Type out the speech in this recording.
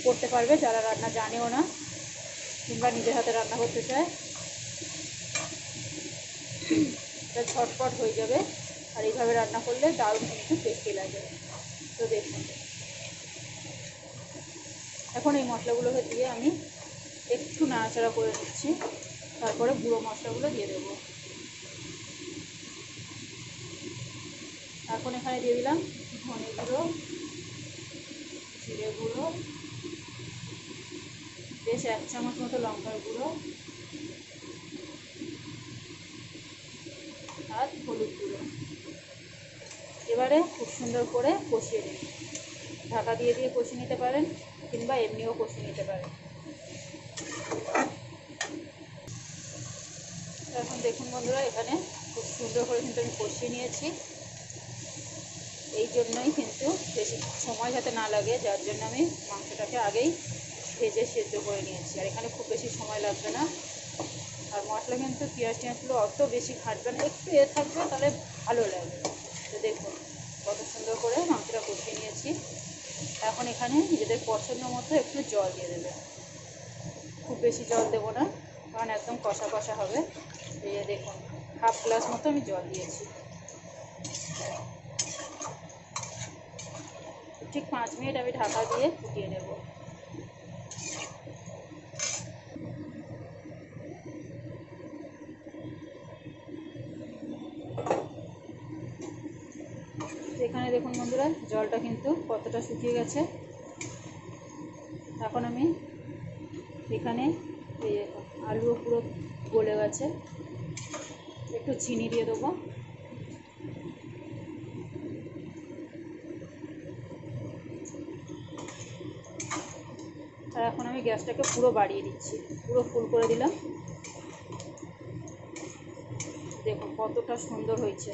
করতে পারবে যারা রান্না জানেও না কিংবা নিজের হাতে রান্না করতে চায়। এটা ঝটপট হয়ে যাবে আর এইভাবে রান্না করলে দারুণ কিন্তু টেস্টি লাগে। তো দেখুন, এখন এই মশলাগুলোকে দিয়ে আমি একটু নাড়াচাড়া করে নিচ্ছি, তারপরে গুঁড়ো মশলাগুলো দিয়ে দেবো। এখন এখানে দিয়ে দিলাম ধনে গুঁড়ো, জিরে গুঁড়ো, বেশ 1 চামচ মতো লঙ্কার গুঁড়ো আর হলুদ গুঁড়ো। এবারে খুব সুন্দর করে কষিয়ে নিন। ঢাকা দিয়ে দিয়ে কষিয়ে নিতে পারেন কিংবা এমনিও কষিয়ে নিতে পারেন। এখন দেখুন বন্ধুরা, এখানে খুব সুন্দর করে কিন্তু আমি কষিয়ে নিয়েছি। এই জন্যই কিন্তু বেশি সময় যাতে না লাগে, যার জন্য আমি মাংসটাকে আগেই ভেজে সেদ্ধ করে নিয়েছি। আর এখানে খুব বেশি সময় লাগবে না। আর মশলা কিন্তু পেঁয়াজ টিয়াজগুলো অত বেশি ঘাটবে না, একটু থাকবে, তাহলে ভালো লাগবে। তো দেখুন কত সুন্দর করে মাংসটা কষিয়ে নিয়েছি। এখন এখানে নিজেদের পছন্দ মতো একটু জল দিয়ে দেবে। খুব বেশি জল দেবো না, কারণ একদম কষা কষা হবে। এই যে দেখুন, 1/2 গ্লাস মতো আমি জল দিয়েছি। ঠিক 5 মিনিট আমি ঢাকা দিয়ে ফুটিয়ে নেব। এখানে দেখুন বন্ধুরা, জলটা কিন্তু কতটা শুকিয়ে গেছে। এখন আমি এখানে এই আলুও পুরো গলে গেছে, একটু চিনি দিয়ে দেবো। আর এখন আমি গ্যাসটাকে পুরো বাড়িয়ে দিচ্ছি, পুরো ফুল করে দিলাম। দেখুন কতটা সুন্দর হয়েছে।